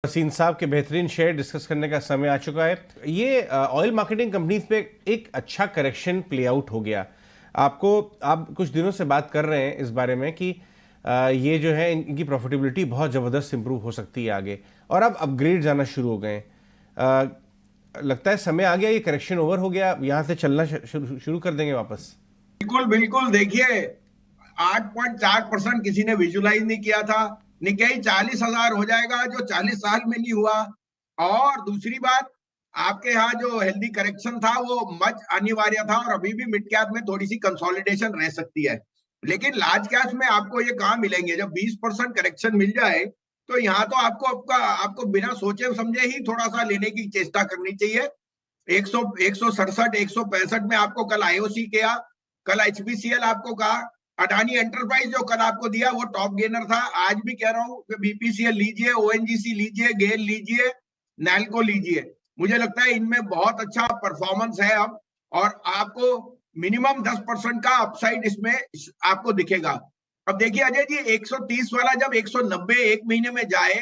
Scene साहब के बेहतरीन शेयर डिस्कस करने का समय आ चुका है। ये ऑयल मार्केटिंग कंपनीज पे एक अच्छा करेक्शन प्ले आउट हो गया। आप कुछ दिनों से बात कर रहे हैं इस बारे में कि ये जो है इनकी प्रॉफिटेबिलिटी बहुत ज़बरदस्त इंप्रूव हो सकती है आगे, और अब अपग्रेड जाना शुरू हो गए। लगता है समय आ गया, ये करेक्शन ओवर हो गया, यहाँ से चलना शुरू कर देंगे वापस। बिल्कुल बिल्कुल, देखिए 8.4% किसी ने विजुलाइज नहीं किया था। निकेई 40,000 हो जाएगा जो 40 साल में नहीं हुआ। और दूसरी बात, आपके यहाँ जो हेल्दी करेक्शन था वो मच अनिवार्य था, और अभी भी मिड कैप में थोड़ी सी कंसोलिडेशन रह सकती है। लेकिन लार्ज कैप में आपको ये कहाँ मिलेंगे? जब 20% करेक्शन मिल जाए तो यहाँ तो आपको बिना सोचे समझे ही थोड़ा सा लेने की चेष्टा करनी चाहिए। 167, 165 में आपको कल आईओसी किया, कल एचपीसीएल आपको कहा, अडानी एंटरप्राइज जो कल आपको दिया वो टॉप गेनर था। आज भी कह रहा हूं कि बीपीसीएल लीजिए, ओएनजीसी लीजिए, गेल लीजिए, नैल्को लीजिए। मुझे लगता है इनमें बहुत अच्छा परफॉर्मेंस है अब, और आपको मिनिमम 10% का अपसाइड इसमें आपको दिखेगा। अब देखिए अजय जी, 130 वाला जब 190 एक महीने में जाए,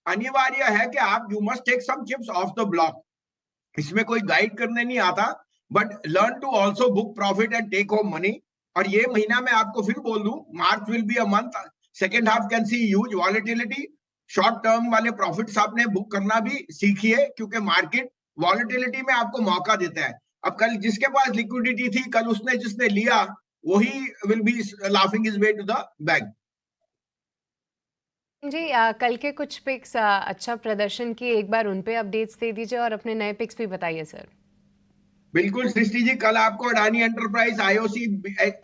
अनिवार्य है कि आप you must take some chips off the block. इसमें कोई गाइड करने नहीं आता, but learn to also book profit and take home money. और ये महीना मैं आपको फिर बोल दूं, March will be a month, second half can see huge volatility. Short term वाले प्रॉफिट्स आपने बुक करना भी सीखिए, क्योंकि मार्केट वॉलेटिलिटी में आपको मौका देता है। अब कल जिसके पास लिक्विडिटी थी, कल उसने जिसने लिया, वही will be laughing is way to the bank. जी कल के कुछ पिक्स अच्छा प्रदर्शन किए, एक बार उन पे अपडेट्स दे दीजिए और अपने नए पिक्स भी बताइए सर। बिल्कुल सृष्टि जी, कल आपको अडानी एंटरप्राइज, आईओसी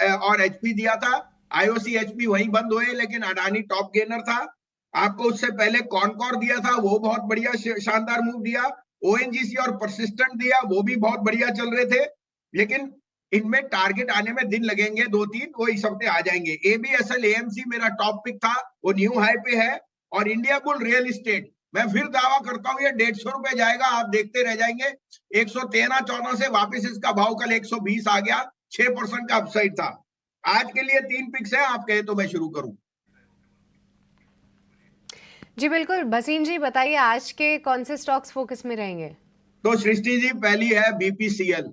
और एचपी दिया था। आईओसी एचपी वहीं बंद हुए, लेकिन अडानी टॉप गेनर था। आपको उससे पहले कॉनकॉर दिया था, वो बहुत बढ़िया शानदार मूव दिया। ओएनजीसी और परसिस्टेंट दिया, वो भी बहुत बढ़िया चल रहे थे। लेकिन इनमें टारगेट आने में दिन लगेंगे, 2-3, वो इस हफ्ते आ जाएंगे। एबीएसएल एएमसी मेरा टॉप पिक था, वो न्यू हाई पे है। और इंडिया बुल रियल इस्टेट, मैं फिर दावा करता हूं ये 150 रुपए जाएगा, आप देखते रह जाएंगे। 113-14 से वापस इसका भाव कल 120 आ गया, 6% का अपसाइड था। आज के लिए 3 पिक्स है, आप कहे तो मैं शुरू करूं। जी बिल्कुल, भसीन जी बताइए आज के कौन से स्टॉक्स फोकस में रहेंगे। तो सृष्टि जी, पहली है BPCL.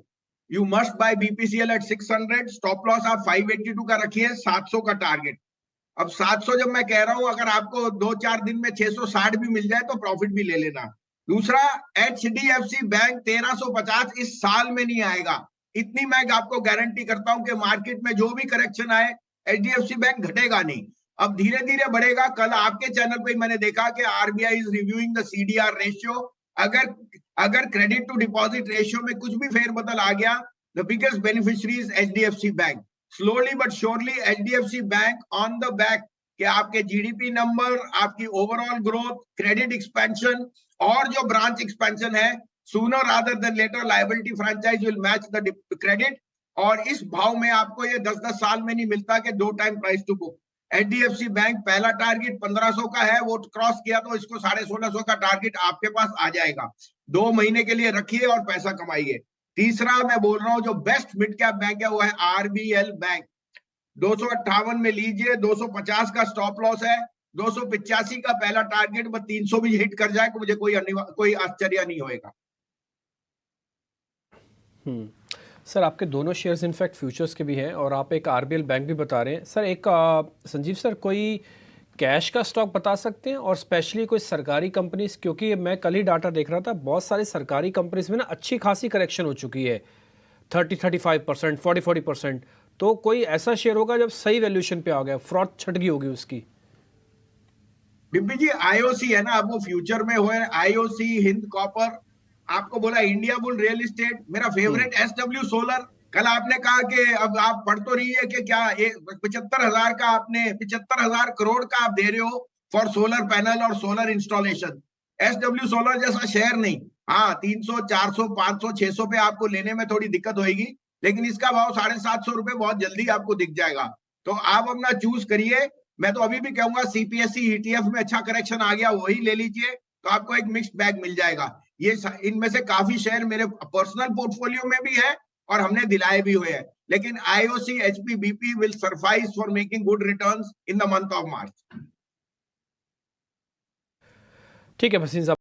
You must buy BPCL at 600। Stop loss आप 582 का रखिए, 700 का टारगेट। अब 700 जब मैं कह रहा हूं, अगर आपको 2-4 दिन में 660 भी मिल जाए तो प्रॉफिट भी ले लेना। दूसरा, एचडीएफसी बैंक 1350 इस साल में नहीं आएगा, इतनी मैं आपको गारंटी करता हूं कि मार्केट में जो भी करेक्शन आए, एचडीएफसी बैंक घटेगा नहीं। अब धीरे धीरे बढ़ेगा। कल आपके चैनल पे मैंने देखा कि RBI is reviewing the CDR ratio. अगर अगर क्रेडिट टू डिपॉजिट रेशियो में कुछ भी फेरबदल आ गया, the biggest beneficiary is HDFC bank. Slowly but surely HDFC bank on the back कि आपके जीडीपी नंबर, आपकी ओवरऑल ग्रोथ, क्रेडिट एक्सपेंशन और जो ब्रांच एक्सपेंशन है, sooner rather than later liability franchise will match the credit. और इस भाव में आपको ये 10-10 साल में नहीं मिलता कि 2 time price to book. HDFC bank पहला टारगेट 1500 का है, वो क्रॉस किया तो इसको 1650 का टारगेट आपके पास आ जाएगा। 2 महीने के लिए रखिए और पैसा कमाइए। तीसरा मैं बोल रहा हूं, जो बेस्ट मिड कैप बैंक है वो है आरबीएल बैंक। 258 में लीजिए, 250 का स्टॉप लॉस है, 285 का पहला टारगेट। बस 300 भी हिट कर जाए तो मुझे कोई आश्चर्य नहीं होएगा। सर आपके दोनों शेयर्स इनफैक्ट फ्यूचर्स के भी हैं, और आप एक आरबीएल बैंक भी बता रहे हैं। सर एक संजीव सर, कोई कैश का स्टॉक बता सकते हैं, और स्पेशली कोई सरकारी कंपनीज, क्योंकि मैं कल ही डाटा देख रहा था, बहुत सारी सरकारी कंपनीज में ना अच्छी खासी करेक्शन हो चुकी है, 30-35%, 40-40%। तो कोई ऐसा शेयर होगा जब सही वैल्यूएशन पे आ गया, फ्रॉड छट गई होगी उसकी। डिब्बी जी, आईओसी है ना, अब वो फ्यूचर में हुए, आईओसी, हिंद कॉपर। आपको बोला इंडिया बुल रियल इस्टेट, मेरा फेवरेट एसडब्ल्यू सोलर। कल आपने कहा कि अब आप पढ़ तो रही है कि क्या 75,000 का, आपने 75,000 करोड़ का आप दे रहे हो फॉर सोलर पैनल और सोलर इंस्टॉलेशन। एसडब्ल्यू सोलर जैसा शेयर नहीं। हाँ, 300, 400, 500, 600 पे आपको लेने में थोड़ी दिक्कत होगी, लेकिन इसका भाव 750 रुपए बहुत जल्दी आपको दिख जाएगा। तो आप अपना चूज करिए। मैं तो अभी भी कहूंगा सीपीएससी ईटीएफ में अच्छा करेक्शन आ गया, वही ले लीजिए, तो आपको एक मिक्स्ड बैग मिल जाएगा। ये इनमें से काफी शेयर मेरे पर्सनल पोर्टफोलियो में भी है और हमने दिलाए भी हुए हैं। लेकिन IOC, HP, BP will suffice for making good returns in the month of March. ठीक है भसीन साहब।